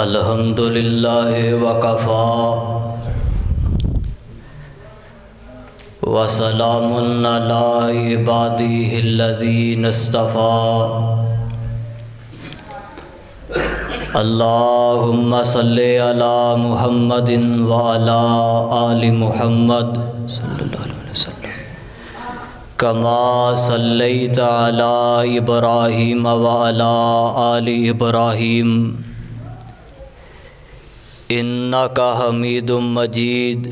अल्हम्दुलिल्लाह वकफ़ा वसलामुन अला इबादिहिल्लज़ीना इस्तफ़ा। अल्लाहुम्मा सल्लि अला मुहम्मदिन व अला आलि मुहम्मद सल्लल्लाहु अलैहि वसल्लम कमा सल्लैता अला इब्राहीम व अला आलि इब्राहीम इन्नका हमीदुम मजीद।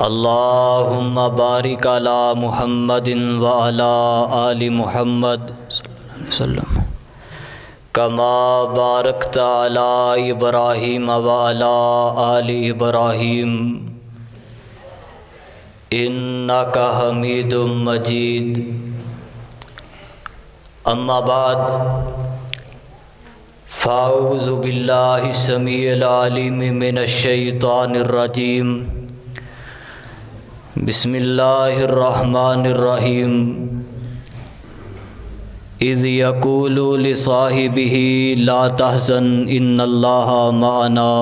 अल्लाहुम्मा बारिक अला मुहम्मदिन व अला आलि मुहम्मद सल्लल्लाहु अलैहि वसल्लम कमा बारकता अला इब्राहीम व अला आलि इब्राहीम इन्नका हमीदुम मजीद। अम्मा बाद फ़ाऊज़ु बिल्लाहि समीइल अलीम मिनश शैतानिर रजीम। बिस्मिल्लाहिर रहमानिर रहीम। इज़ यक़ूलु लिसाहिबिही ला तहज़न इन्नल्लाहा मअना।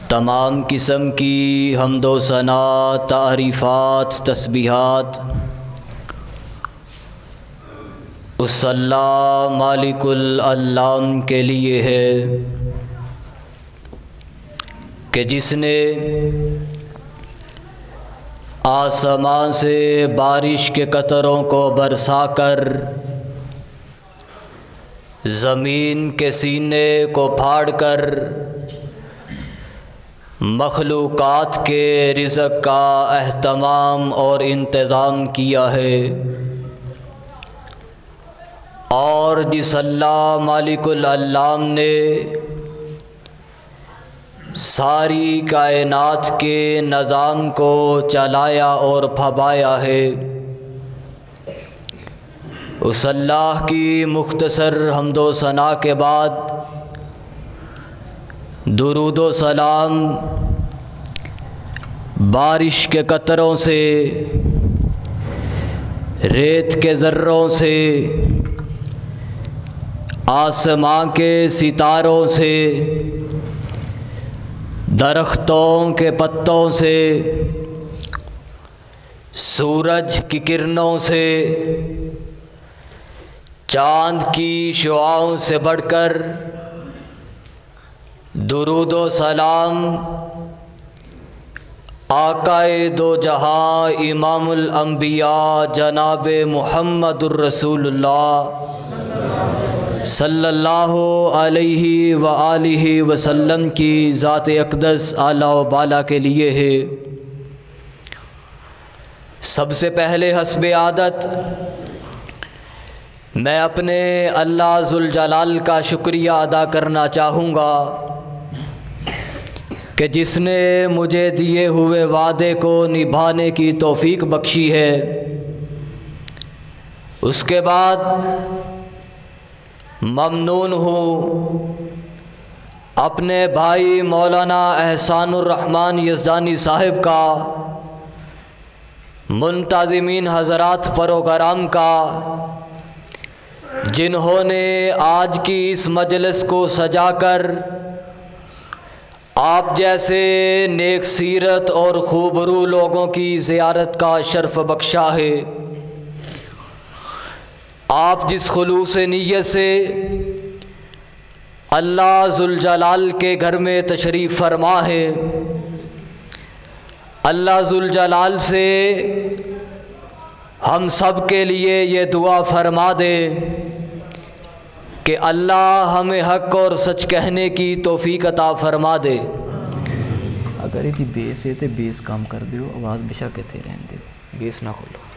तमाम किस्म की हम्दो सना, तारीफ़ात, तस्बीहात उस अल्लाह मालिकुल अल्लाम के लिए है कि जिसने आसमान से बारिश के कतरों को बरसाकर ज़मीन के सीने को फाड़कर मखलूक़ात के रिज़्क़ का एहतमाम और इंतज़ाम किया है। और जिस अल्लाह मालिकुल अल्लाम ने सारी कायनात के निज़ाम को चलाया और फबाया है, उस अल्लाह की मुख्तसर हम्दो सना के बाद दुरूद व सलाम बारिश के कतरों से, रेत के ज़र्रों से, आसमां के सितारों से, दरख्तों के पत्तों से, सूरज की किरणों से, चाँद की शुआओं से बढ़कर दुरूद व सलाम आकाए दो जहाँ इमामुल अंबिया जनाब मुहम्मदुर रसूलुल्लाह सल्लल्लाहु अलैहि व आलिहि वसल्लम की ज़ात अक़दस आला व बाला के लिए है। सबसे पहले हस्बे आदत मैं अपने अल्लाह ज़ुल जलाल का शुक्रिया अदा करना चाहूँगा कि जिसने मुझे दिए हुए वादे को निभाने की तौफ़ीक बख्शी है। उसके बाद ममनून हूँ अपने भाई मौलाना एहसानुर रहमान यज़दानी साहिब का, मुंतज़िमीन हज़रात प्रोग्राम का, जिन्होंने आज की इस मजलिस को सजाकर आप जैसे नेक सीरत और खूबरू लोगों की ज़ियारत का शर्फ़ बख्शा है। आप जिस खुलूस नीयत से अल्लाह ज़ुल जलाल के घर में तशरीफ़ फरमा है, अल्लाह ज़ुल जलाल से हम सब के लिए ये दुआ फरमा दे कि अल्लाह हमें हक़ और सच कहने की तौफ़ीक अता फरमा दे। अगर ये बेस है तो बेस काम कर दो, आवाज़ बेशक कहते रहने दो, बेस ना खोलो।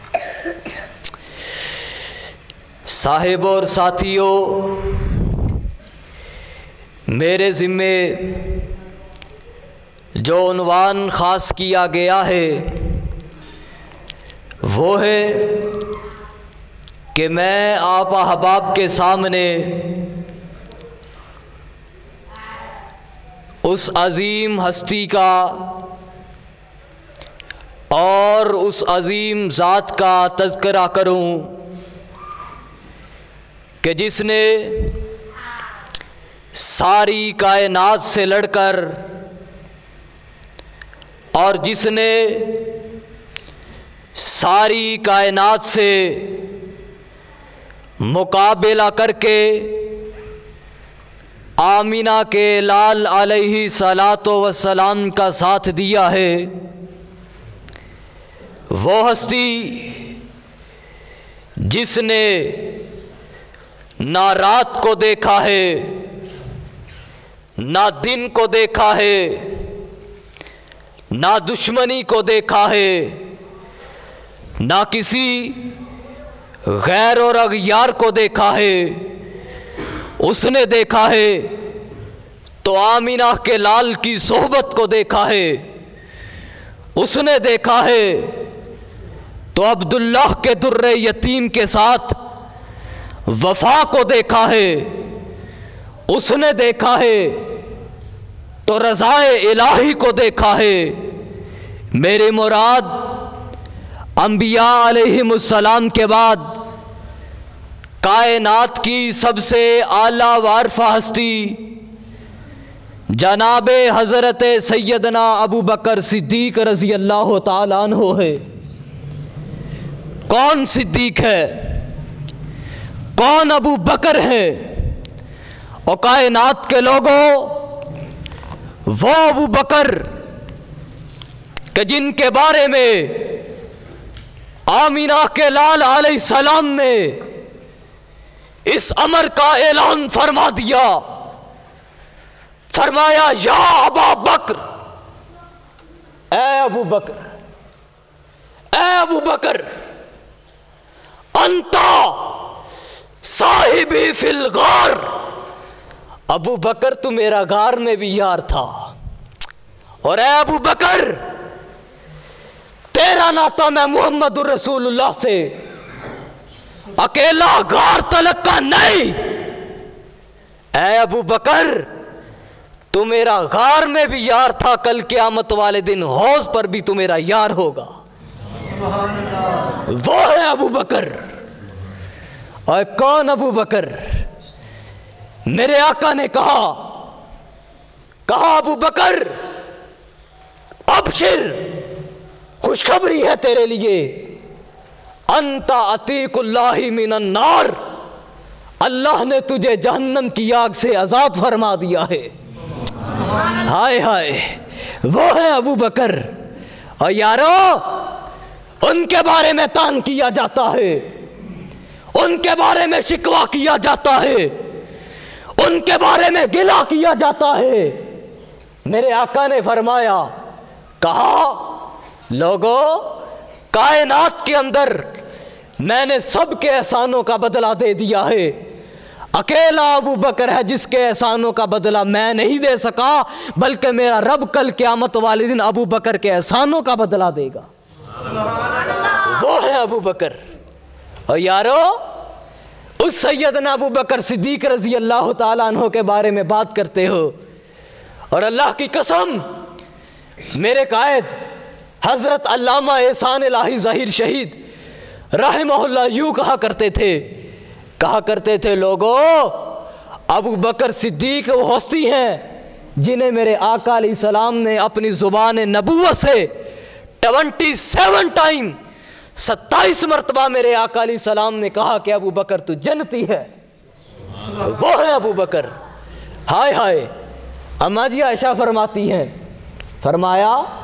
साहिब और साथियों, मेरे ज़िम्मे जो उन्वान ख़ास किया गया है वो है कि मैं आप अहबाब के सामने उस अज़ीम हस्ती का और उस अज़ीम ज़ात का तज़किरा करूं कि जिसने सारी कायनात से लड़कर और जिसने सारी कायनात से मुकाबला करके आमीना के लाल अलैहि सलातो व सलाम का साथ दिया है, वो हस्ती जिसने ना रात को देखा है, ना दिन को देखा है, ना दुश्मनी को देखा है, ना किसी गैर और अगयार को देखा है, उसने देखा है तो आमीना के लाल की सोहबत को देखा है, उसने देखा है तो अब्दुल्लाह के दुर्रे यतीम के साथ वफा को देखा है, उसने देखा है तो रज़ाए इलाही को देखा है। मेरे मुराद अंबिया अलैहिमुस्सलाम के बाद कायनात की सबसे आला वारफा हस्ती जनाबे हज़रत सैयदना अबू बकर सिद्दीक रज़ी अल्लाह ताला अन्हु है। कौन सिद्दीक है, कौन अबू बकर है? और कायनात के लोगों, वो अबू बकर के जिनके बारे में आमीना के लाल अलैहिस्सलाम ने इस अमर का ऐलान फरमा दिया, फरमाया या अबा बकर, ए अबू बकर, ए अबू बकर, अंता साहिबी फिल गार। अबू बकर तू मेरा गार में भी यार था, और ए अबू बकर तेरा नाता मैं मुहम्मदुर रसूलुल्लाह से अकेला गार तलक का नहीं। ए अबू बकर तू मेरा गार में भी यार था, कल क़यामत वाले दिन हौज पर भी तू मेरा यार होगा। वो है अबू बकर। और कौन अबू बकर? मेरे आका ने कहा अबू बकर अबशिर, खुशखबरी है तेरे लिए, अंता अतीकुल्लाही मिनन नार, अल्लाह ने तुझे जहन्नम की आग से आजाद फरमा दिया है। हाय हाय, वो है अबू बकर। और यारो उनके बारे में तान किया जाता है, उनके बारे में शिकवा किया जाता है, उनके बारे में गिला किया जाता है। मेरे आका ने फरमाया, कहा लोगों, कायनात के अंदर मैंने सबके एहसानों का बदला दे दिया है, अकेला अबू बकर है जिसके एहसानों का बदला मैं नहीं दे सका, बल्कि मेरा रब कल क़यामत वाले दिन अबू बकर के एहसानों का बदला देगा। वो है अबू बकर। और यारो उस सैयदना अबू बकर सिद्दीक रज़ी अल्लाह ताला अन्हु के बारे में बात करते हो, और अल्लाह की कसम मेरे कायद हज़रत अल्लामा एहसान इलाही ज़हीर शहीद रहमहुल्लाह यूँ कहा करते थे लोगों, अबू बकर सिद्दीक वो हस्ती हैं जिन्हें मेरे आका अलैहिस्सलाम ने अपनी ज़ुबान नबुव्वत से 27 टाइम 27 मरतबा मेरे आका अलैहिस्सलाम ने कहा कि अबू बकर तू जन्नती है। वो है अबू बकर। हाय हाय, अम्मा जी आयशा फरमाती हैं, फरमाया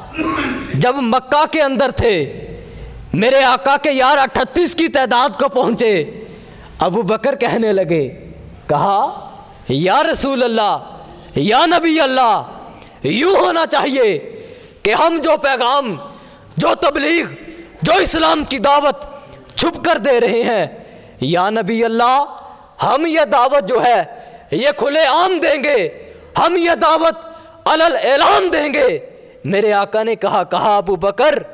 जब मक्का के अंदर थे मेरे आका के यार 38 की तादाद को पहुँचे, अबू बकर कहने लगे, कहा या रसूल अल्लाह, या नबी अल्लाह, यूँ होना चाहिए कि हम जो पैगाम, जो तबलीग, जो इस्लाम की दावत छुप कर दे रहे हैं, या नबी अल्लाह हम यह दावत जो है ये खुले आम देंगे, हम यह दावत अलल ऐलान देंगे। मेरे आका ने कहा अबू बकर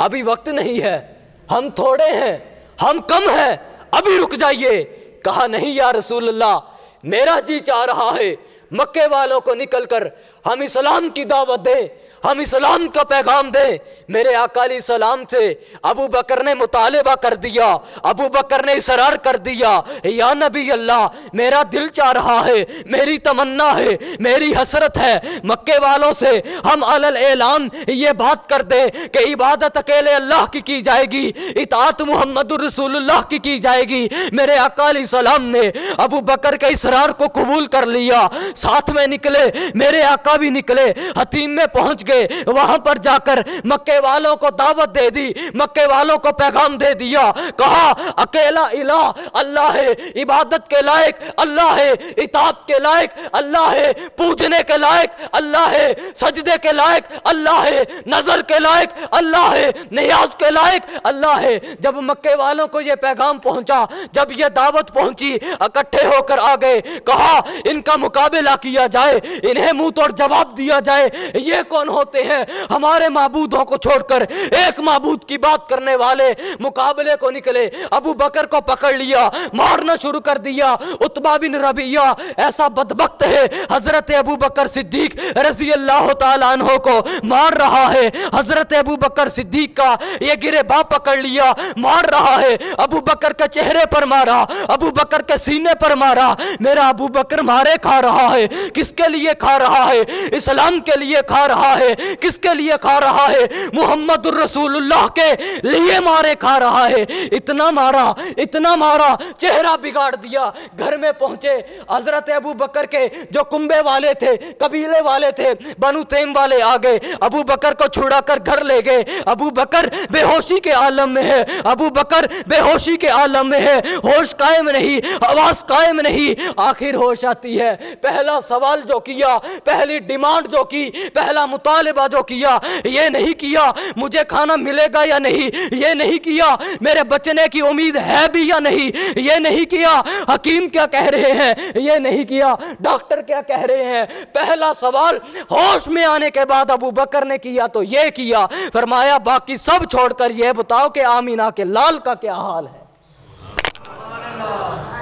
अभी वक्त नहीं है, हम थोड़े हैं, हम कम हैं, अभी रुक जाइए। कहा नहीं या रसूल अल्लाह, मेरा जी चाह रहा है मक्के वालों को निकल कर हम इस्लाम की दावत दें, हम इस्लाम का पैगाम दें। मेरे आका अलैहिस्सलाम से अबू बकर ने मुतालिबा कर दिया, अबू बकर ने इसरार कर दिया, या नबी अल्लाह, मेरा दिल चाह रहा है, मेरी तमन्ना है, मेरी हसरत है, मक्के वालों से हम अलल ऐलान ये बात कर दे कि इबादत अकेले अल्लाह की जाएगी, इताअत मुहम्मदुर रसूलुल्लाह की जाएगी। मेरे आका अलैहिस्सलाम ने अबू बकर के इसरार को कबूल कर लिया, साथ में निकले, मेरे आका भी निकले, हतीम में पहुंच गए। वहां पर जाकर मक्के वालों को दावत दे दी, मक्के वालों को पैगाम दे दिया, कहा अकेला इलाह अल्लाह है, इबादत के लायक अल्लाह है, इताअत के लायक अल्लाह है, पूजने के लायक अल्लाह है, सजदे के लायक अल्लाह है, नजर के लायक अल्लाह है, नियाज के लायक अल्लाह है। जब मक्के वालों को यह पैगाम पहुंचा, जब यह दावत पहुंची, इकट्ठे होकर आ गए, कहा इनका मुकाबला किया जाए, इन्हें मुंह तोड़ जवाब दिया जाए। ये कौन होते हैं हमारे माबूदों को छोड़कर एक माबूद की बात करने वाले? मुकाबले को निकले, अबू बकर को पकड़ लिया, मारना शुरू कर दिया। उतबा बिन रबिया ऐसा बदबख्त है, हजरत अबू बकर सिद्दीक रजी अल्लाह तआला अन्हो को मार रहा है। हजरत अबू बकर सिद्दीक का ये गिरेबान पकड़ लिया, मार रहा है। अबू बकर के चेहरे पर मारा, अबू बकर के सीने पर मारा। मेरा अबू बकर मारे खा रहा है, किसके लिए खा रहा है? इस्लाम के लिए खा रहा है। किसके लिए खा रहा है? मुहम्मदुर रसूलुल्लाह के लिए मारे खा रहा है। इतना मारा, इतना मारा, चेहरा बिगाड़ दिया। घर में पहुंचे, हजरत अबू बकर के जो कुंबे वाले थे, कबीले वाले थे, बनु तैम वाले आ गए, अबू बकर को छुड़ा कर घर ले गए। अबू बकर बेहोशी के आलम में है, अबू बकर बेहोशी के आलम में है, होश कायम नहीं, आवाज कायम नहीं। आखिर होश आती है। पहला सवाल जो किया, पहली डिमांड जो की, पहला मुतालिबा जो किया, ये नहीं किया मुझे खाना मिलेगा या नहीं, ये नहीं किया मेरे बचने की उम्मीद है भी या नहीं, ये नहीं किया हकीम क्या कह रहे हैं, ये नहीं किया डॉक्टर क्या कह रहे हैं। पहला सवाल होश में आने के बाद अबू बकर ने किया तो ये किया। फरमाया बाकी सब छोड़कर ये बताओ कि आमीना के लाल का क्या हाल है।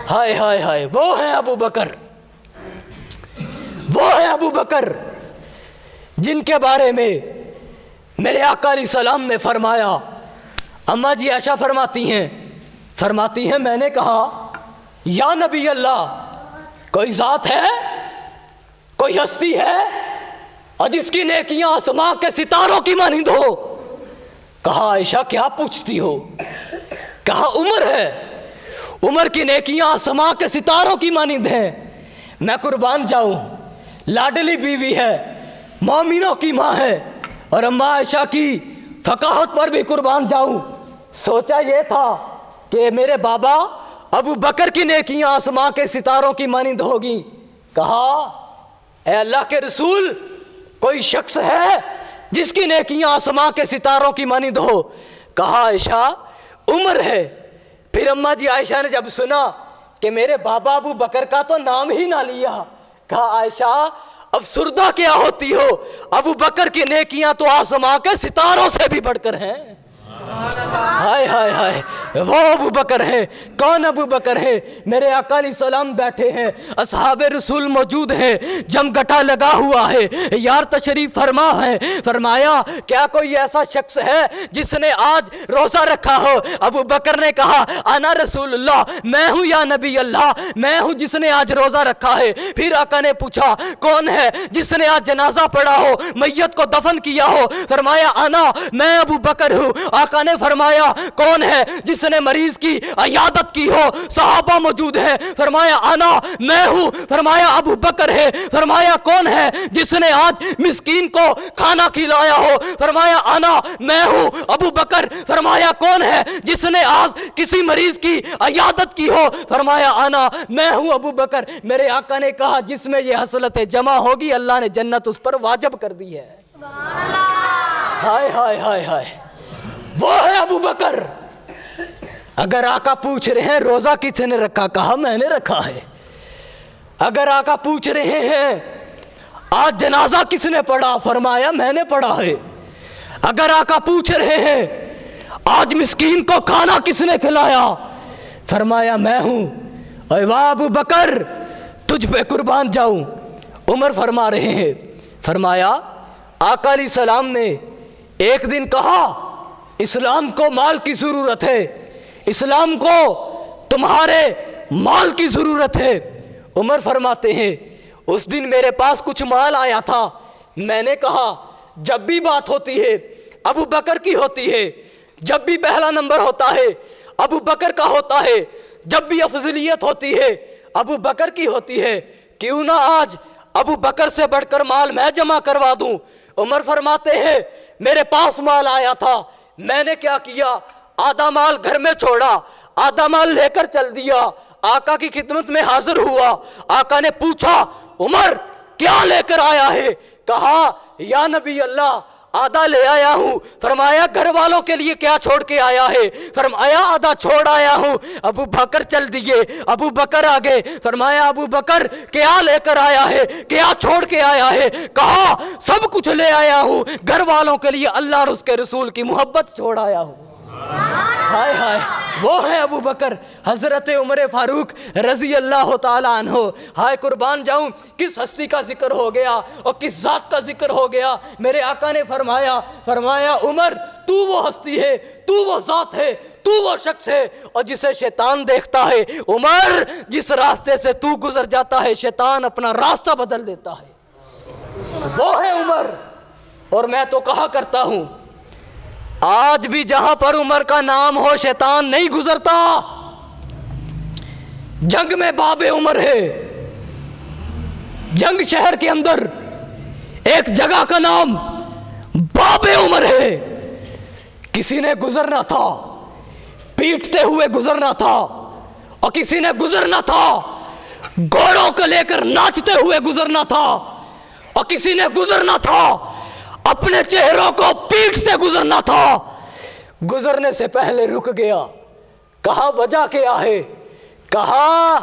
हाय हाय हाय, वो है अबू बकर, वो है अबू बकर जिनके बारे में मेरे आका अलैहिस्सलाम ने फरमाया। अम्मा जी आयशा फरमाती हैं मैंने कहा या नबी अल्लाह, कोई जात है, कोई हस्ती है और जिसकी नेकियां आसमां के सितारों की मानिंद हो? कहा आयशा क्या पूछती हो? कहा उमर है, उमर की नेकियां आसमां के सितारों की मानिंद हैं। मैं कुर्बान जाऊं, लाडली बीवी है, मोमिनों की माँ है, और अम्मा आयशा की फकाहत पर भी कुर्बान जाऊं। सोचा ये था कि मेरे बाबा अबू बकर की नेकियां आसमां के सितारों की मानिंद होगी। कहा ए अल्लाह के रसूल, कोई शख्स है जिसकी नेकियां आसमां के सितारों की मानिंद हो? कहा आयशा उमर है। फिर अम्मा जी आयशा ने जब सुना कि मेरे बाबा अबू बकर का तो नाम ही ना लिया, कहा आयशा अफसुर्दा क्या होती हो, अबू बकर की नेकियां तो आसमां के सितारों से भी बढ़कर हैं। हाय हाय हाय, वो अबू बकर है। कौन अबू बकर है? मेरे आका अलैहिस्सलाम बैठे हैं, असहाबे रसूल मौजूद हैं, जमघटा लगा हुआ है, यार तशरीफ फरमा है। फरमाया क्या कोई ऐसा शख्स है जिसने आज रोजा रखा हो? अबू बकर ने कहा आना रसूलुल्लाह, मैं हूँ या नबी अल्लाह, मैं हूँ जिसने आज रोजा रखा है। फिर आका ने पूछा कौन है जिसने आज जनाजा पढ़ा हो, मैयत को दफन किया हो? फरमाया आना, मैं अबू बकर हूँ। आका ने फरमाया कौन है जिसने मरीज की इयादत की हो? सहाबा मौजूद है। फरमाया आना, मैं हूं। फरमाया अबू बकर है। फरमाया कौन है जिसने आज मिस्कीन को खाना खिलाया हो? फरमाया आना, मैं हूं अबू बकर। फरमाया कौन है जिसने आज किसी मरीज की इयादत की हो? फरमाया आना, मैं हूं अबू बकर। मेरे आका ने कहा जिसमें ये हसलतें जमा होगी अल्लाह ने जन्नत उस पर वाजिब कर दी है। हाय हाय हाय हाय, वो है अबू बकर। अगर आका पूछ रहे हैं रोजा किसने रखा? कहा मैंने रखा है। अगर आका पूछ रहे हैं आज जनाजा किसने पढ़ा? फरमाया मैंने पढ़ा है। अगर आका पूछ रहे हैं आज मिस्कीन को खाना किसने खिलाया? फरमाया मैं हूं। अरे वाह अबू बकर, तुझ पे कुर्बान जाऊं। उमर फरमा रहे हैं, फरमाया आका अलैहिस्सलाम ने एक दिन कहा, इस्लाम को माल की ज़रूरत है, इस्लाम को तुम्हारे माल की ज़रूरत है। उमर फरमाते हैं, उस दिन मेरे पास कुछ माल आया था, मैंने कहा जब भी बात होती है अबू बकर की होती है, जब भी पहला नंबर होता है अबू बकर का होता है, जब भी अफजलियत होती है अबू बकर की होती है, क्यों ना आज अबू बकर से बढ़कर माल मैं जमा करवा दूं। उमर फरमाते हैं, मेरे पास माल आया था, मैंने क्या किया, आधा माल घर में छोड़ा, आधा माल लेकर चल दिया, आका की खिदमत में हाजिर हुआ। आका ने पूछा, उमर क्या लेकर आया है? कहा, या नबी अल्लाह, आधा ले आया हूं। फरमाया, घर वालों के लिए क्या छोड़ के आया है? फरमाया, आधा छोड़ आया हूं। अबू बकर चल दिए, अबू बकर आ गए। फरमाया, अबू बकर क्या लेकर आया है, क्या छोड़ के आया है? कहा, सब कुछ ले आया हूं, घर वालों के लिए अल्लाह और उसके रसूल की मोहब्बत छोड़ आया हूं। हाय हाय, वो है अबू बकर हजरत उमर फारूक रजी अल्लाह ताला अन्हो। हाय कुर्बान जाऊं, किस हस्ती का जिक्र हो गया और किस जात का जिक्र हो गया। मेरे आका ने फरमाया उमर, तू वो हस्ती है, तू वो जात है, तू वो शख्स है और जिसे शैतान देखता है। उमर, जिस रास्ते से तू गुजर जाता है शैतान अपना रास्ता बदल देता है। वो है उमर। और मैं तो कहा करता हूं, आज भी जहां पर उमर का नाम हो शैतान नहीं गुजरता। जंग में बाबे उमर है, जंग शहर के अंदर एक जगह का नाम बाबे उमर है। किसी ने गुजरना था, पीटते हुए गुजरना था, और किसी ने गुजरना था घोड़ों को लेकर नाचते हुए गुजरना था, और किसी ने गुजरना था अपने चेहरों को पीटते गुजरना था। गुजरने से पहले रुक गया, कहा वजह क्या है? कहा,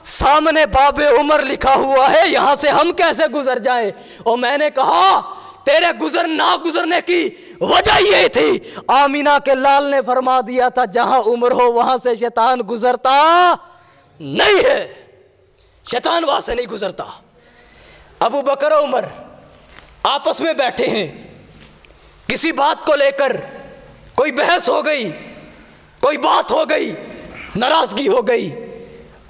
सामने बाबे उमर लिखा हुआ है, यहां से हम कैसे गुजर जाएं? और मैंने कहा, तेरे ना गुजरने की वजह ये थी, आमीना के लाल ने फरमा दिया था, जहां उमर हो वहां से शैतान गुजरता नहीं है, शैतान वहां से नहीं गुजरता। अबू बकर और उमर आपस में बैठे हैं, किसी बात को लेकर कोई बहस हो गई, कोई बात हो गई, नाराजगी हो गई।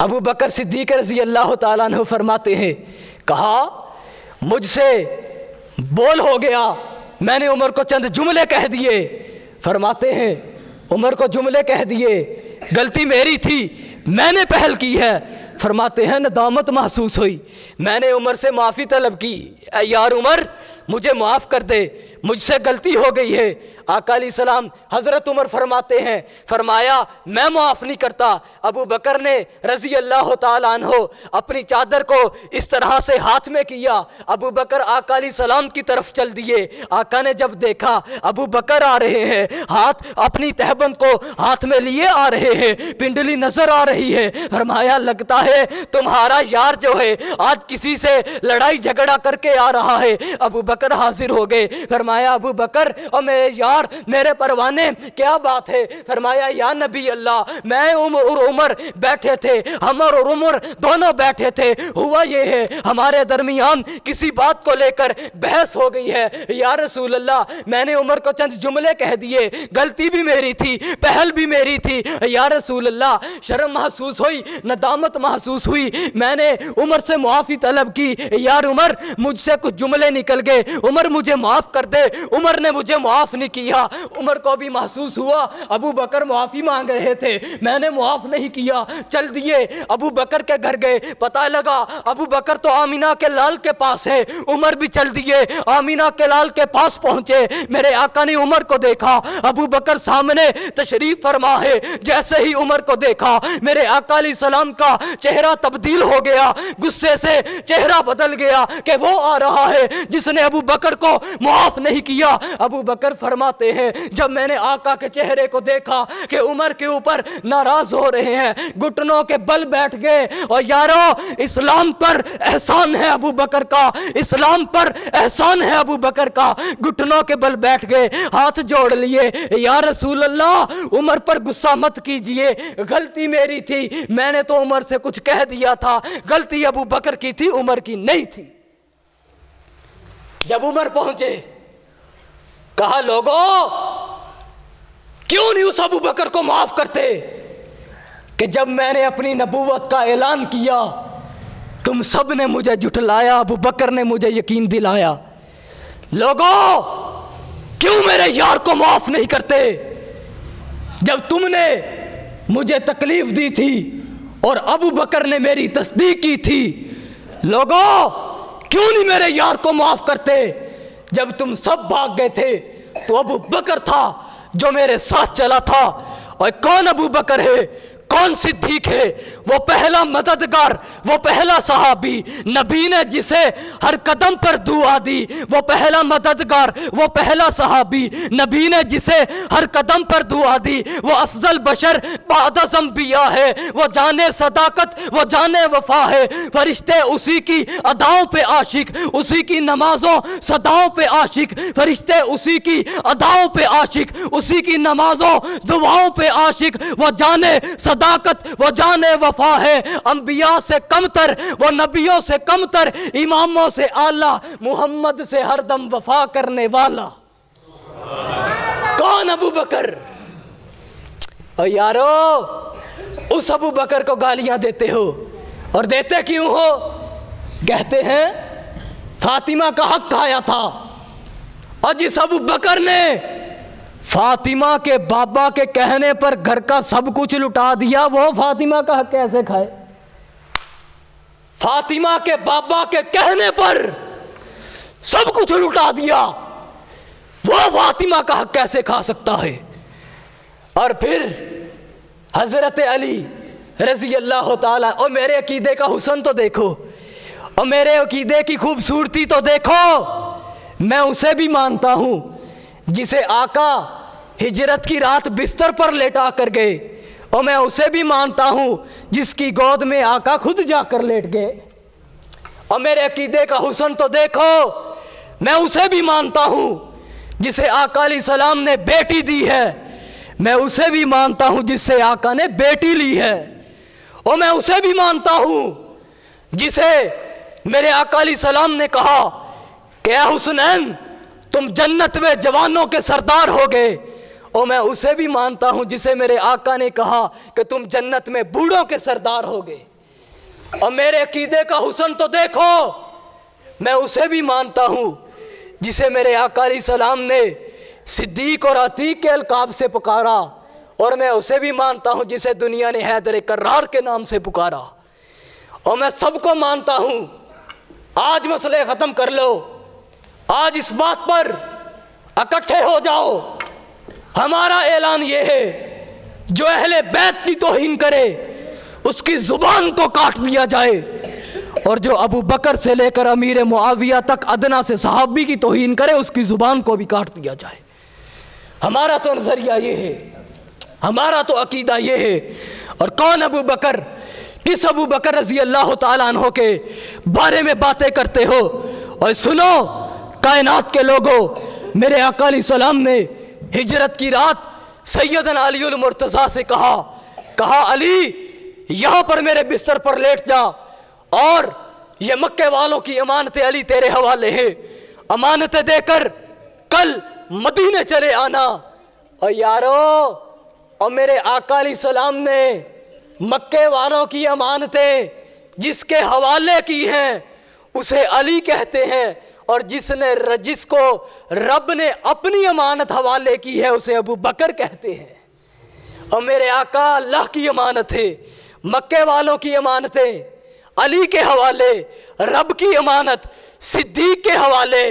अबू बकर सिद्दीक रज़ी अल्लाह ताला अन्हु फरमाते हैं, कहा मुझसे बोल हो गया, मैंने उमर को चंद जुमले कह दिए। फरमाते हैं, उमर को जुमले कह दिए, गलती मेरी थी, मैंने पहल की है। फरमाते हैं, नदामत महसूस हुई, मैंने उमर से माफ़ी तलब की, यार उमर मुझे माफ़ कर दे, मुझसे गलती हो गई है। आका अलैहिस्सलाम हज़रत उमर फरमाते हैं, फरमाया मैं माफ़ नहीं करता। अबू बकर ने रज़ी अल्लाह ताला अन्हो अपनी चादर को इस तरह से हाथ में किया, अबू बकर आका अलैहिस्सलाम की तरफ चल दिए। आका ने जब देखा अबू बकर आ रहे हैं, हाथ अपनी तहबंद को हाथ में लिए आ रहे हैं, पिंडली नजर आ रही है, फरमाया लगता है तुम्हारा यार जो है आज किसी से लड़ाई झगड़ा करके आ रहा है। अबू बकर हाजिर हो गए, फरमाया अबू बकर और मेरे यार, मेरे परवाने क्या बात है? फरमाया या नबी अल्लाह, मैं और उमर बैठे थे, हम और उमर दोनों बैठे थे, हुआ ये है हमारे दरमियान किसी बात को लेकर बहस हो गई है। या रसूल अल्लाह, मैंने उमर को चंद जुमले कह दिए, गलती भी मेरी थी, पहल भी मेरी थी। या रसूल अल्लाह, शर्म महसूस हुई, नदामत महसूस हुई, मैंने उमर से मुआफ़ी तलब की। यार उमर, मुझसे कुछ जुमले निकल गए, उमर मुझे माफ़ कर दे। उमर ने मुझे माफ़ नहीं किया। उमर को भी महसूस हुआ अबू बकर मुआफ़ी मांग रहे थे, मैंने मुआफ़ नहीं किया। चल दिए, अबू बकर के घर गए, पता लगा अबू बकर तो आमीना के लाल के पास है। उमर भी चल दिए, आमीना के लाल के पास पहुंचे। मेरे आका ने उमर को देखा, अबू बकर सामने तशरीफ फरमा है। जैसे ही उमर को देखा, मेरे आका अलैहिस्सलाम का चेहरा तब्दील हो गया, गुस्से से चेहरा बदल गया कि वो आ रहा है जिसने अबू बकर को मुआफ नहीं किया। अबू बकर फरमाते हैं, जब मैंने आका के चेहरे को देखा कि उमर के ऊपर नाराज हो रहे हैं, घुटनों के बल बैठ गए। और यारो, इस्लाम पर एहसान है अबू बकर का, इस्लाम पर एहसान है अबू बकर का। घुटनों के बल बैठ गए, हाथ जोड़ लिए, या रसूल अल्लाह, उमर पर गुस्सा मत कीजिए, गलती मेरी थी, मैंने तो उमर से कुछ कह दिया था, गलती अबू बकर की थी, उमर की नहीं थी। जब उमर पहुंचे, कहा लोगों क्यों नहीं उस अबू बकर को माफ करते कि जब मैंने अपनी नबूवत का ऐलान किया तुम सब ने मुझे झुठलाया, अबू बकर ने मुझे यकीन दिलाया। लोगों क्यों मेरे यार को माफ नहीं करते जब तुमने मुझे तकलीफ दी थी और अबू बकर ने मेरी तस्दीक की थी। लोगों क्यों नहीं मेरे यार को माफ करते जब तुम सब भाग गए थे तो अबू बकर था जो मेरे साथ चला था। और कौन अबू बकर है, कौन सिद्दीक है? वो पहला मददगार, वो पहला सहाबी, नबी ने जिसे हर कदम पर दुआ दी। वो पहला मददगार, वो पहला सहाबी, नबी ने जिसे हर कदम पर दुआ दी। वो अफजल बशर बाद अंबिया है, वो जाने सदाकत, वो जाने वफा है। फरिश्ते उसी की अदाओं पे आशिक, उसी की नमाजों सदाओं पे आशिक। फरिश्ते उसी की अदाओं पे आशिक, उसी की नमाजों दुआओं पे आशिक। वो जाने सदाकत, वो जाने वफा है। अंबिया से कमतर, वो नबियों से कमतर, इमामों से आला, मोहम्मद से हरदम वफा करने वाला। कौन अबू बकर? और यारो उस अबू बकर को गालियां देते हो, और देते क्यों हो? कहते हैं फातिमा का हक खाया था। और जिस अबू बकर ने फातिमा के बाबा के कहने पर घर का सब कुछ लुटा दिया, वो फातिमा का हक कैसे खाए? फातिमा के बाबा के कहने पर सब कुछ लुटा दिया, वो फातिमा का हक कैसे खा सकता है? और फिर हजरत अली रजी अल्लाह ताला, और मेरे अकीदे का हुस्न तो देखो, और मेरे अकीदे की खूबसूरती तो देखो। मैं उसे भी मानता हूं जिसे आका हिजरत की रात बिस्तर पर लेटा कर गए, और मैं उसे भी मानता हूं जिसकी गोद में आका खुद जाकर लेट गए। और मेरे अकीदे का हुस्न तो देखो, मैं उसे भी मानता हूं जिसे आका अलैहिस्सलाम ने बेटी दी है, मैं उसे भी मानता हूं जिससे आका ने बेटी ली है। और मैं उसे भी मानता हूं जिसे मेरे आका अलैहिस्सलाम ने कहा कि ऐ हुसनैन तुम जन्नत में जवानों के सरदार हो गए। और मैं उसे भी मानता हूं जिसे मेरे आका ने कहा कि तुम जन्नत में बूढ़ों के सरदार हो गए। और मेरे अकीदे का हुस्न तो देखो, मैं उसे भी मानता हूं जिसे मेरे आका अलैहिस्सलाम ने सिद्दीक और अतीक के अलकाब से पुकारा। और मैं उसे भी मानता हूं जिसे दुनिया ने हैदर कर्रार के नाम से पुकारा। और मैं सबको मानता हूं। आज मसले ख़त्म कर लो, आज इस बात पर इकट्ठे हो जाओ। हमारा ऐलान ये है, जो अहले बैत की तौहीन करे उसकी जुबान को काट दिया जाए, और जो अबू बकर से लेकर अमीर मुआविया तक अदना से सहाबी की तौहीन करे उसकी जुबान को भी काट दिया जाए। हमारा तो नजरिया ये है, हमारा तो अकीदा ये है। और कौन अबू बकर, किस अबू बकर रजी अल्लाह ताला अन्हो के बारे में बातें करते हो? और सुनो कायनात के लोगों, मेरे आका अलैहिस्सलाम ने हिजरत की रात सैयदना अलीउल मुर्तज़ा से कहा अली यहाँ पर मेरे बिस्तर पर लेट जा, और ये मक्के वालों की अमानतें अली तेरे हवाले हैं, अमानतें देकर कल मदीने चले आना। और यारो, और मेरे आका अलैहिस्सलाम ने मक्के वालों की अमानतें जिसके हवाले की हैं उसे अली कहते हैं, और जिसको रब ने अपनी अमानत हवाले की है उसे अबू बकर कहते हैं। और मेरे आका अल्लाह की अमानत है, मक्के वालों की अमानतें अली के हवाले, रब की अमानत सिद्दीक के हवाले।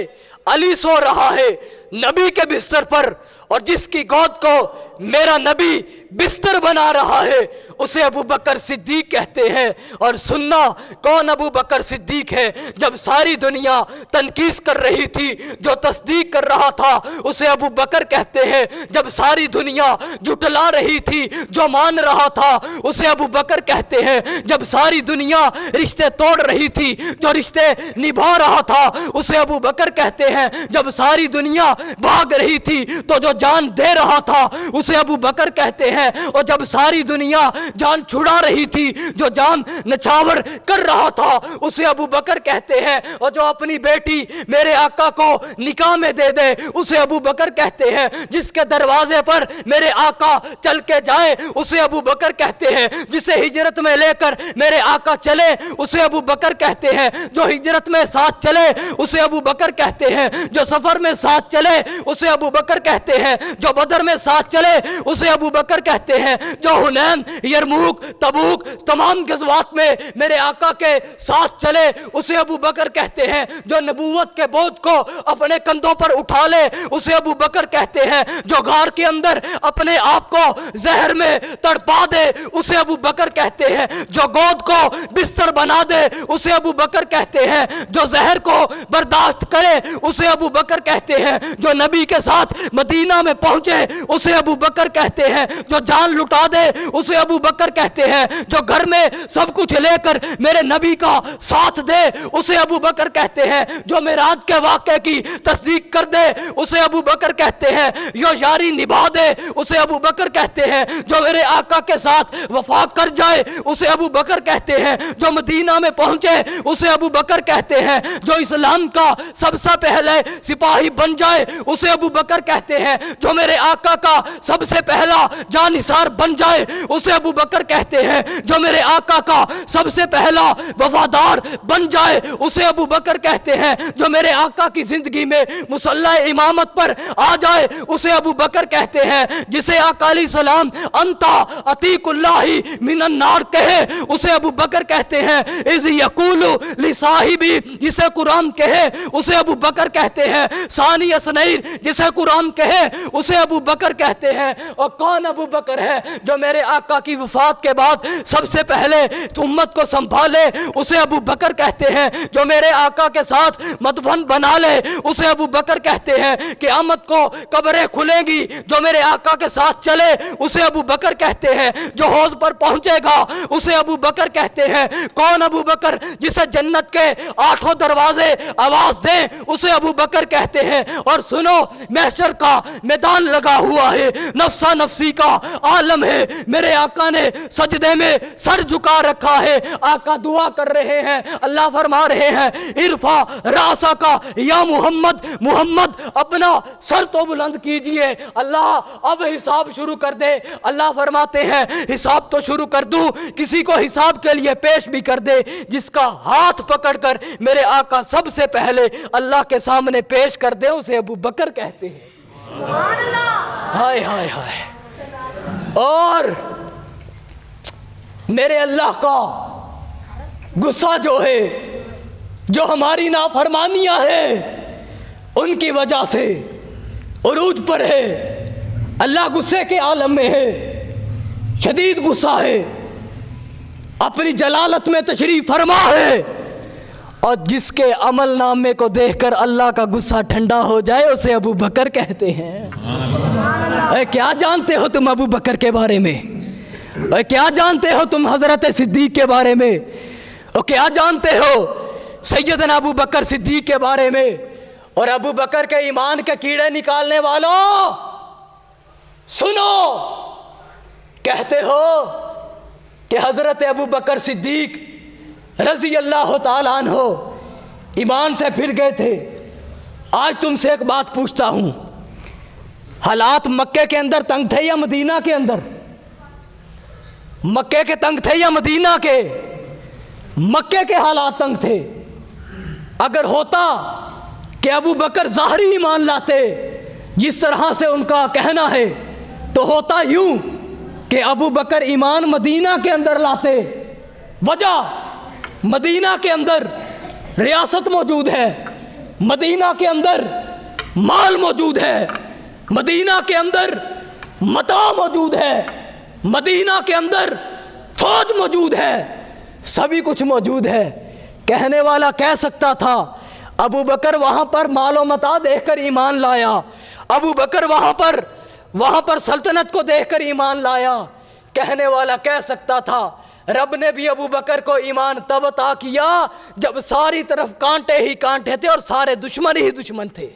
अली सो रहा है नबी के बिस्तर पर, और जिसकी गोद को मेरा नबी बिस्तर बना रहा है उसे अबू बकर सिद्दीक कहते हैं। और सुनना कौन अबू बकर सिद्दीक है? जब सारी दुनिया तनकीस कर रही थी, जो तस्दीक कर रहा था उसे अबू बकर कहते हैं। जब सारी दुनिया जुटला रही थी, जो मान रहा था उसे अबू बकर कहते हैं। जब सारी दुनिया रिश्ते तोड़ रही थी, जो रिश्ते निभा रहा था उसे अबू बकर कहते हैं। जब सारी दुनिया भाग रही थी तो जो जान दे रहा था उसे उसे अबू बकर कहते हैं। और जब सारी दुनिया जान छुड़ा रही थी, जो जान नछावर कर रहा था, उसे अबू बकर कहते हैं। और जो अपनी बेटी मेरे आका को निकाह में दे दे, उसे अबू बकर कहते हैं। जिसके दरवाजे पर मेरे आका चल के जाए, उसे अबू बकर कहते हैं। जिसे हिजरत में लेकर मेरे आका चले, उसे अबू बकर कहते हैं। जो हिजरत में साथ चले, उसे अबू बकर कहते हैं। जो सफर में साथ चले, उसे अबू बकर कहते हैं। जो बदर में साथ चले, उसे अबू बकर कहते हैं। जो हुनैन, यरमूक, तबूक तमाम गज़वात में मेरे आका के साथ चले, उसे अबू बकर कहते हैं। जो नबूवत के बोझ को अपने कंधों पर उठा ले, उसे अबू बकर कहते हैं। जो गार के अंदर अपने आप को जहर में तड़पा दे, उसे अबू बकर कहते हैं। जो गोद को बिस्तर बना दे, उसे अबू बकर कहते हैं। जो जहर को बर्दाश्त करे, उसे अबू बकर कहते हैं। जो नबी के साथ मदीना में पहुंचे, उसे अबू बकर कहते हैं। जो जान लुटा दे, उसे अबू बकर कहते हैं। जो घर में सब कुछ लेकर मेरे नबी का साथ दे, उसे अबू बकर कहते हैं। जो मेराज के वाक़े की तस्दीक कर दे, उसे अबू बकर कहते हैं। जो यारी निभा दे, उसे अबू बकर कहते हैं। जो मेरे आका के साथ वफा कर जाए, उसे अबू बकर कहते हैं। जो मदीना में पहुंचे, उसे अबू बकर कहते हैं। जो इस्लाम का सबसे पहले सिपाही बन जाए, उसे अबू बकर कहते हैं। जो मेरे आका का सबसे पहला जानिसार बन जाए, उसे अबू बकर कहते हैं। जो मेरे आका का सबसे पहला वफादार बन जाए, उसे अबू बकर कहते हैं। जो मेरे आका की जिंदगी में मुसल्ला इमामत पर आ जाए, उसे अबू बकर कहते हैं। जिसे आका अलैहिस्सलाम अंता अतीकुल्लाही मिनन नार कहे, उसे अबू बकर कहते हैं। इज़ यकूलु लिसाहिबी, जिसे कुरान कहे, उसे अबू बकर कहते हैं। सानी असनैर, जिसे कुरान कहे, उसे अबू बकर कहते हैं। और कौन अबू बकर है जो मेरे आका की वफात के बाद सबसे पहले उम्मत को संभाले, उसे अबू बकर कहते हैं। जो मेरे आका के साथ मदफन बना ले, उसे अबू बकर कहते हैं। क़यामत को कब्रें खुलेंगी, जो मेरे आका के साथ चले, उसे अबू बकर कहते हैं। जो हौज पर पहुंचेगा, उसे अबू बकर कहते हैं। कौन अबू बकर जिसे जन्नत के 8 दरवाजे आवाज दें, उसे अबू बकर कहते हैं। और सुनो, महशर का मैदान लगा हुआ है, नफ्सा नफ्सी का आलम है। मेरे आका ने सजदे में सर झुका रखा है। आका दुआ कर रहे हैं, अल्लाह फरमा रहे हैं, इरफा रासा का या मोहम्मद, मोहम्मद अपना सर तो बुलंद कीजिए। अल्लाह अब हिसाब शुरू कर दे। अल्लाह फरमाते हैं, हिसाब तो शुरू कर दूं, किसी को हिसाब के लिए पेश भी कर दे। जिसका हाथ पकड़कर मेरे आका सबसे पहले अल्लाह के सामने पेश कर दे, उसे अबू बकर कहते हैं। हाय हाय हाय। और मेरे अल्लाह का गुस्सा जो है, जो हमारी नाफरमानियां हैं उनकी वजह से उरूज पर है। अल्लाह गुस्से के आलम में है, शदीद गुस्सा है, अपनी जलालत में तशरीफ फरमा है। और जिसके अमल नामे को देखकर अल्लाह का गुस्सा ठंडा हो जाए, उसे अबू बकर कहते हैं। क्या जानते हो तुम अबू बकर के बारे में? क्या जानते हो तुम हजरत सिद्दीक के बारे में? और क्या जानते हो सैयदना अबू बकर सिद्दीक के बारे में? और अबू बकर के ईमान के कीड़े निकालने वालों, सुनो, कहते हो कि हजरत अबू बकर सिद्दीक रज़ी अल्लाह ताला अन्हो ईमान से फिर गए थे। आज तुमसे एक बात पूछता हूं, हालात मक्के के अंदर तंग थे या मदीना के अंदर? मक्के के तंग थे या मदीना के? मक्के के हालात तंग थे। अगर होता कि अबू बकर ज़ाहरी ईमान लाते, जिस तरह से उनका कहना है, तो होता यूं कि अबू बकर ईमान मदीना के अंदर लाते। वजह, मदीना के अंदर रियासत मौजूद है, मदीना के अंदर माल मौजूद है, मदीना के अंदर मता मौजूद है, मदीना के अंदर फौज मौजूद है, सभी कुछ मौजूद है। कहने वाला कह सकता था अबू बकर वहाँ पर मालो मता देखकर ईमान लाया, अबू बकर वहाँ पर सल्तनत को देखकर ईमान लाया। कहने वाला कह सकता था रब ने भी अबू बकर को ईमान तब अता किया जब सारी तरफ कांटे ही कांटे थे और सारे दुश्मन ही दुश्मन थे।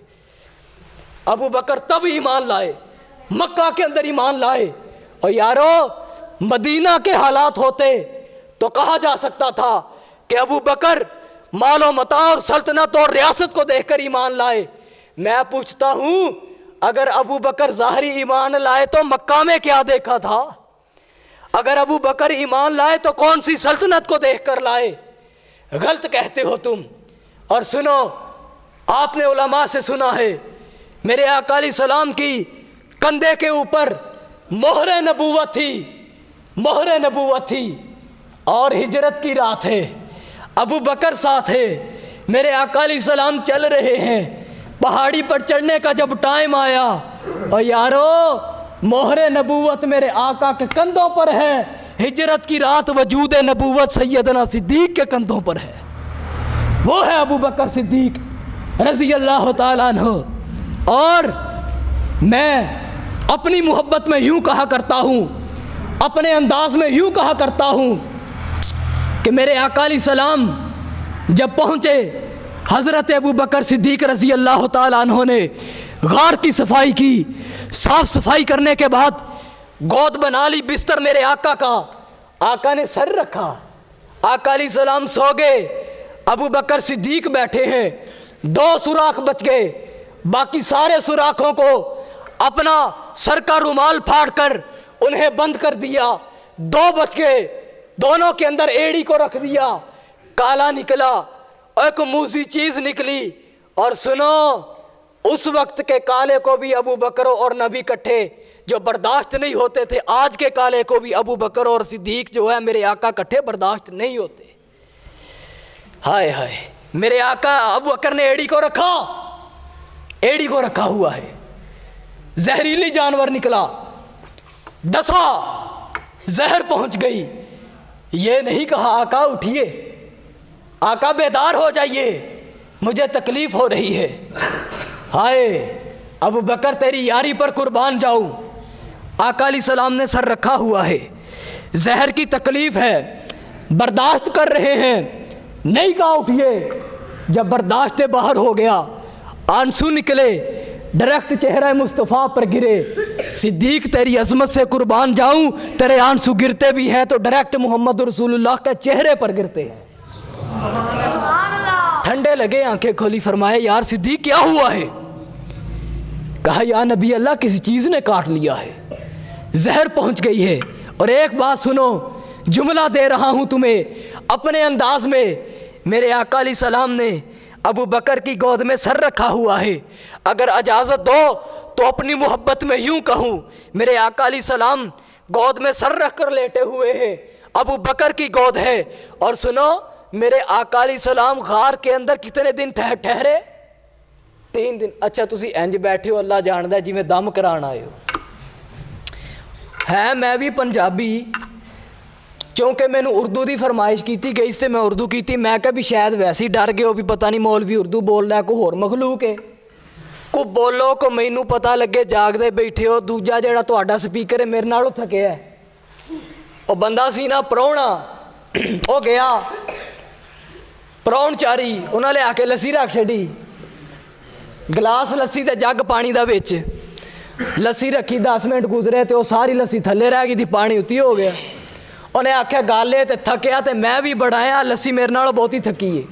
अबू बकर तब ईमान लाए, मक्का के अंदर ईमान लाए। और यारो मदीना के हालात होते तो कहा जा सकता था कि अबू बकर मालो मता और सल्तनत और रियासत को देखकर ईमान लाए। मैं पूछता हूं, अगर अबू बकर ज़ाहरी ईमान लाए तो मक्का में क्या देखा था? अगर अबू बकर ईमान लाए तो कौन सी सल्तनत को देखकर लाए? गलत कहते हो तुम। और सुनो, आपने उलमा से सुना है, मेरे आका अलैहिस्सलाम की कंधे के ऊपर मोहरे नबूवत थी और हिजरत की रात है, अबू बकर साथ है। मेरे आका अलैहिस्सलाम चल रहे हैं, पहाड़ी पर चढ़ने का जब टाइम आया, और यारो मोहरे नबूवत मेरे आका के कंधों पर है। हिजरत की रात वजूद नबूवत सैयदना सिद्दीक के कंधों पर है। वो है अबू बकर सिद्दीक रज़ी अल्लाह ताला अन्हु। और मैं अपनी मोहब्बत में यूँ कहा करता हूँ, अपने अंदाज में यूँ कहा करता हूँ कि मेरे आका अलैहिस्सलाम जब पहुँचे, हज़रत अबू बकर सिद्दीक रज़ी अल्लाह ताला अन्हु ने गार की सफाई की। साफ़ सफाई करने के बाद गोद बना ली बिस्तर मेरे आका का। आका ने सर रखा, आका अलैहिस्सलाम सो गए, अबू बकर सिद्दीक बैठे हैं। 2 सुराख बच गए, बाकी सारे सुराखों को अपना सर का रुमाल फाड़कर उन्हें बंद कर दिया। 2 बच गए, दोनों के अंदर एड़ी को रख दिया। काला निकला, एक मूसी चीज़ निकली। और सुनो, उस वक्त के काले को भी अबू बकर और नबी इकट्ठे जो बर्दाश्त नहीं होते थे, आज के काले को भी अबू बकर और सिद्दीक जो है मेरे आका इकट्ठे बर्दाश्त नहीं होते। हाय हाय, मेरे आका अबू बकर ने एड़ी को रखा, एड़ी को रखा हुआ है। जहरीली जानवर निकला, डसा, जहर पहुंच गई। ये नहीं कहा आका उठिए, आका बेदार हो जाइए, मुझे तकलीफ हो रही है। हाय अबू बकर, तेरी यारी पर कुर्बान जाऊं। आका अलैहिस्सलाम ने सर रखा हुआ है, जहर की तकलीफ है, बर्दाश्त कर रहे हैं, नहीं कहा उठिए। जब बर्दाश्त बाहर हो गया, आंसू निकले, डायरेक्ट चेहरा मुस्तफ़ा पर गिरे। सिद्दीक तेरी अज़मत से कुर्बान जाऊं, तेरे आंसू गिरते भी हैं तो डायरेक्ट मोहम्मद रसूलुल्लाह के चेहरे पर गिरते हैं। ठंडे लगे, आंखें खोली, फरमाए यार सिद्दीक क्या हुआ है? कहा या नबी अल्लाह, किसी चीज़ ने काट लिया है, जहर पहुंच गई है। और एक बात सुनो, जुमला दे रहा हूं तुम्हें अपने अंदाज में। मेरे आका अलैहिस्सलाम ने अबू बकर की गोद में सर रखा हुआ है। अगर इजाज़त दो तो अपनी मोहब्बत में यूं कहूं, मेरे आका अलैहिस्सलाम गोद में सर रख कर लेटे हुए हैं, अबू बकर की गोद है। और सुनो, मेरे आका अलैहिस्सलाम गार के अंदर कितने दिन ठहरे? 3 दिन। अच्छा तुसी इंज बैठे हो, अल्लाह जानदा जिवें दम कराण आए हो। है मैं भी पंजाबी, क्योंकि मैंने उर्दू की फरमाइश की गई से मैं उर्दू की। मैं कहा भी शायद वैसे ही डर गए हो भी पता नहीं मौलवी उर्दू बोल रहा है, कोई होर मखलूक है, को बोलो को मैनू पता लगे जागदे बैठे हो। दूजा जिहड़ा तुहाडा स्पीकर है मेरे नालों थके है, वो बंदा सी ना प्राहुणा, वो गया प्राहुणचारी, उन्होंने आके लस्सी रख छड़ी, गिलास लस्सी ते जग पानी दा विच, लस्सी रखी। 10 मिनट गुजरे तो सारी लस्सी थले रह गई थी, पानी उत्ती हो गया। उन्हें आख्या गल है तो थकिया तो मैं भी बड़ाया, लस्सी मेरे नाल बहुत ही थकी है,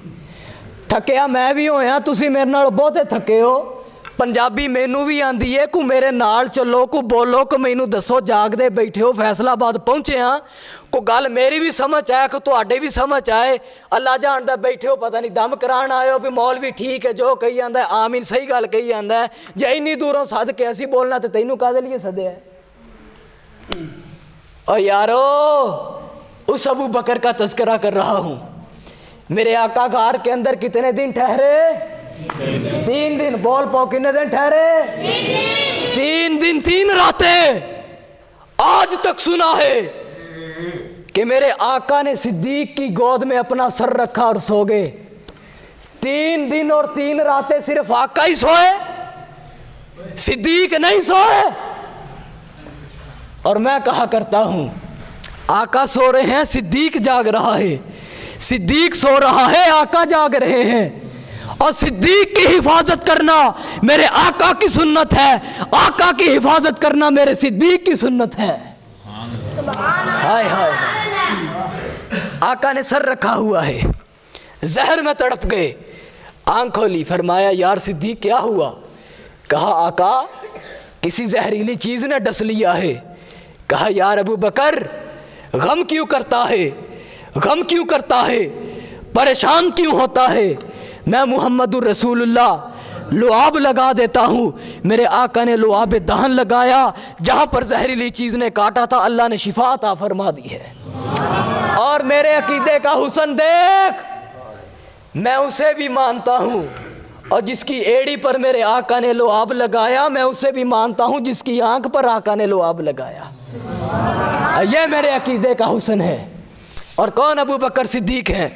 थकिया मैं भी होया, तुसी मेरे नाल बहुते थके हो। पंजाबी मैनू भी आंदी है, को मेरे नाल चलो, को बोलो, को मैनू दसो जागदे बैठे हो, फैसलाबाद पहुँचे हाँ, को गल मेरी भी समझ आए, को तुहाडे भी समझ आए। अल्लाह जानदा बैठे हो, पता नहीं दम कराण आए हो भी मौलवी ठीक है जो कही जाता है, आमीन सही गल कही जाता है। जे इन्नी दूरों सद के असी बोलना तो तैनू काहदे लिए सदे। और यारो उस अबू बकर का तज़किरा कर रहा हूँ। मेरे आका गार के अंदर कितने दिन ठहरे? 3 दिन। बोल पाओ कितने दिन ठहरे? 3 दिन 3 रातें। आज तक सुना है कि मेरे आका ने सिद्दीक की गोद में अपना सर रखा और सो गए। 3 दिन और 3 रातें सिर्फ आका ही सोए, सिद्दीक नहीं सोए। और मैं कहा करता हूं, आका सो रहे हैं, सिद्दीक जाग रहा है, सिद्दीक सो रहा है, आका जाग रहे हैं। और सिद्दीक की हिफाजत करना मेरे आका की सुन्नत है, आका की हिफाजत करना मेरे सिद्दीक की सुन्नत है। हाय हाय, आका ने सर रखा हुआ है, जहर में तड़प गए, आंख खोली, फरमाया यार सिद्दीक क्या हुआ? कहा आका किसी जहरीली चीज़ ने डस लिया है। कहा यार अबू बकर गम क्यों करता है, गम क्यों करता है, परेशान क्यों होता है? मैं मुहम्मदुर रसूलुल्लाह लुआब लगा देता हूँ। मेरे आका ने लुआब दहन लगाया, जहाँ पर जहरीली चीज़ ने काटा था अल्लाह ने शिफा अता फरमा दी है। और मेरे अकीदे का हुस्न देख, मैं उसे भी मानता हूँ, और जिसकी एड़ी पर मेरे आका ने लुआब लगाया मैं उसे भी मानता हूँ जिसकी आंख पर आका ने लुआब लगाया। ये मेरे अकीदे का हुस्न है। और कौन? अबू बकर सिद्दीक हैं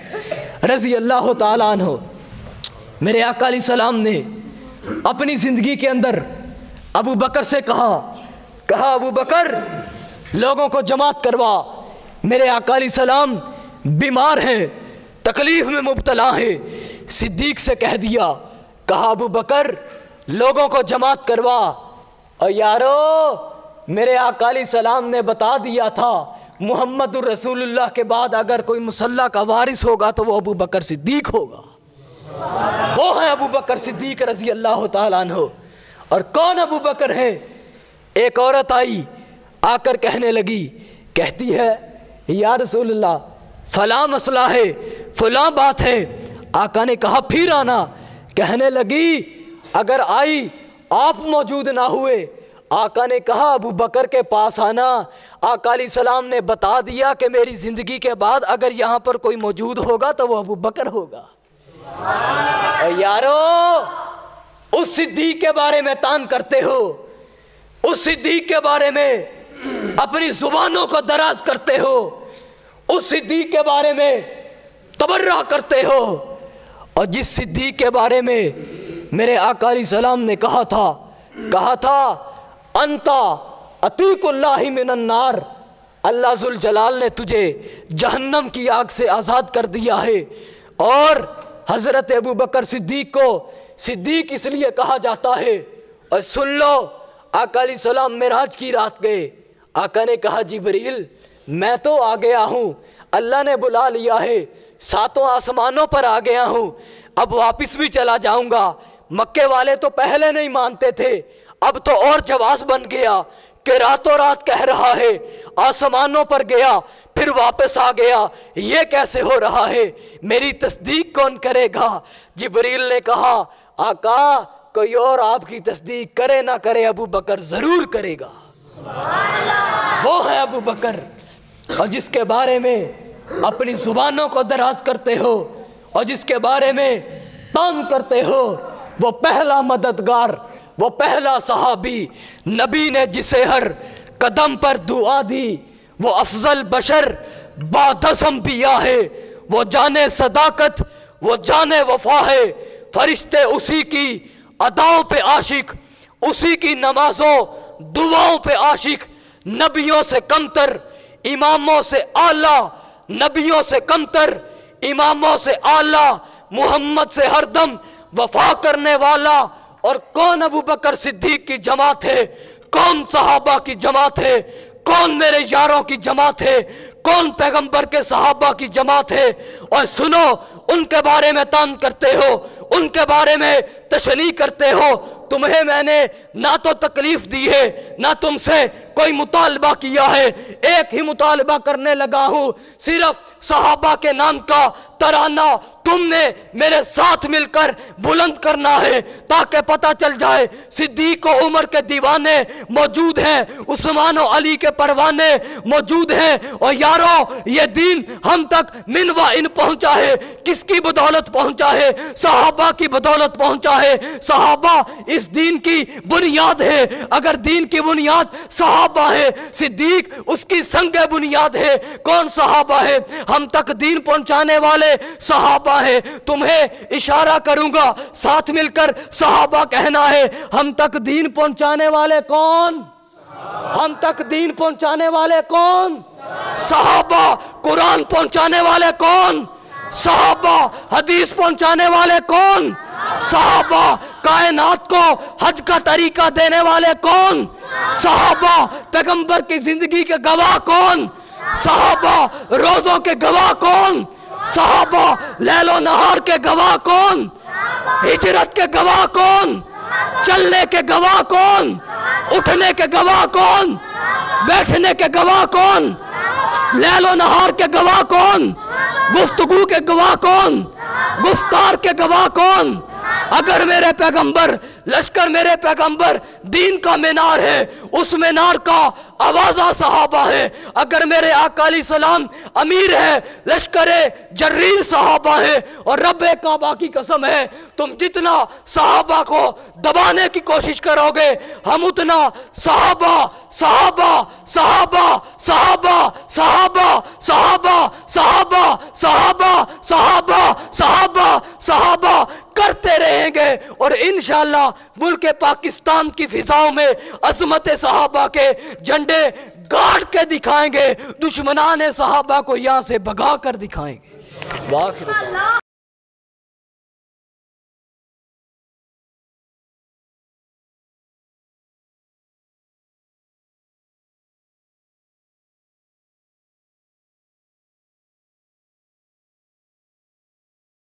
रज़ी अल्लाह ताला अन्हु। मेरे आका अलैहिस्सलाम ने अपनी ज़िंदगी के अंदर अबू बकर से कहा अबू बकर लोगों को जमात करवा। मेरे आका अलैहिस्सलाम बीमार हैं, तकलीफ़ में मुब्तला हैं। सिद्दीक से कह दिया, कहा अबू बकर लोगों को जमात करवा। और यारो मेरे आका अलैहिस्सलाम ने बता दिया था मुहम्मदुर रसूलुल्लाह के बाद अगर कोई मुसल्ला का वारिस होगा तो वो अबू बकर सिद्दीक होगा। वो है अबू बकर सिद्दीक रज़ी अल्लाह ताला अन्हु। और कौन अबू बकर है? एक औरत आई, आकर कहने लगी, कहती है या रसूलुल्लाह फलां मसला है, फलां बात है। आका ने कहा फिर आना। कहने लगी अगर आई आप मौजूद ना हुए, आका ने कहा अबू बकर के पास आना। आका अलैहिस्सलाम ने बता दिया कि मेरी ज़िंदगी के बाद अगर यहाँ पर कोई मौजूद होगा तो वो अबू बकर होगा। और यारो उस सिद्दीक के बारे में तान करते हो, उस सिद्दीक के बारे में अपनी जुबानों को दराज करते हो, उस सिद्दीक के बारे में तबर्रा करते हो। और जिस सिद्दीक के बारे में मेरे आका अलैहिस्सलाम ने कहा था अंता अतीकुल्लाहि मिनन नार, अल्लाह जुल जलाल ने तुझे जहन्नम की आग से आज़ाद कर दिया है। और हज़रत अबू बकर सिद्दीक को सिद्दीक इसलिए कहा जाता है। और सुन लो, आका अलैहिस्सलाम मेराज की रात गए। आका ने कहा जिब्रील मैं तो आ गया हूँ, अल्लाह ने बुला लिया है, सातों आसमानों पर आ गया हूँ, अब वापस भी चला जाऊँगा। मक्के वाले तो पहले नहीं मानते थे, अब तो और जवाब बन गया कि रातों रात कह रहा है आसमानों पर गया फिर वापस आ गया, ये कैसे हो रहा है, मेरी तस्दीक कौन करेगा? जिब्रील ने कहा आका कोई और आपकी तस्दीक करे ना करे अबू बकर ज़रूर करेगा। वो है अबू बकर। और जिसके बारे में अपनी जुबानों को दराज करते हो और जिसके बारे में तान करते हो, वो पहला मददगार, वो पहला सहाबी, नबी ने जिसे हर कदम पर दुआ दी, वो अफजल बशर बादस अंबिया है, वो जाने सदाकत, वो जाने वफा है। फरिश्ते उसी की अदाओं पे आशिक, उसी की नमाजों दुआओं पे आशिक, नबियों से कमतर इमामों से आला, नबियों से कमतर इमामों से आला, मोहम्मद से हरदम वफा करने वाला। और कौन अबू बकर सिद्दीक की जमात है, कौन सहाबा की जमात है, कौन मेरे यारों की जमात है, कौन पैगंबर के सहाबा की जमात है। और सुनो, उनके बारे में तान करते हो, उनके बारे में तशनी करते हो। तुम्हें मैंने ना तो तकलीफ दी है ना तुमसे कोई मुतालबा किया है, एक ही मुतालबा करने लगा हूं, सिर्फ सहाबा के नाम का तराना तुमने मेरे साथ मिलकर बुलंद करना है ताकि पता चल जाए सिद्दीक और उमर के दीवाने मौजूद हैं, उस्मान और अली के परवाने मौजूद हैं। और यारों, ये दीन हम तक मिनवा इन पहुंचा है, किसकी बदौलत पहुंचा है? सहाबा की बदौलत पहुंचा है। सहाबा इस दीन की बुनियाद है। अगर दीन की बुनियाद सहाबा है, सिद्दीक उसकी संग बुनियाद है। कौन सहाबा है? हम तक दीन पहुंचाने वाले सहाबा है। तुम्हें इशारा करूंगा, साथ मिलकर सहाबा कहना है। हम तक दीन पहुंचाने वाले कौन? हम तक दीन पहुंचाने वाले कौन? सहाबा। कुरान पहुंचाने वाले कौन? सहाबा। हदीस पहुंचाने वाले कौन? सहाबा कायनात को हज का तरीका देने वाले कौन? सहाबा पैगंबर की जिंदगी के गवाह कौन? सहाबा रोजों के गवाह कौन? सहाबा लैलो नहार के गवाह कौन? हिजरत के गवाह कौन? चलने के गवाह कौन? उठने के गवाह कौन? बैठने के गवाह कौन? लैलो नहार के गवाह कौन? गुफ्तगू के गवाह कौन? गुफ्तार के गवाह कौन? अगर मेरे पैगंबर लश्कर, मेरे पैगंबर दीन का मीनार है, उस मीनार का आवाज़ा सहाबा है। अगर मेरे आका अलैहिस्सलाम अमीर है, लश्करे जर्रीर सहाबा है। और रब्बे काबा की कसम है, तुम जितना सहाबा को दबाने की कोशिश करोगे, हम उतना सहाबा सहाबा सहाबा सहाबा सहाबा सहाबा सहाबा सहाबा सहाबा सहाबा सहाबा करते रहेंगे। और इंशाअल्लाह मुल्क पाकिस्तान की फिजाओं में अज़मत सहाबा के झंडे गाड़ के दिखाएंगे, दुश्मनान सहाबा को यहाँ से भगा कर दिखाएंगे। वाह।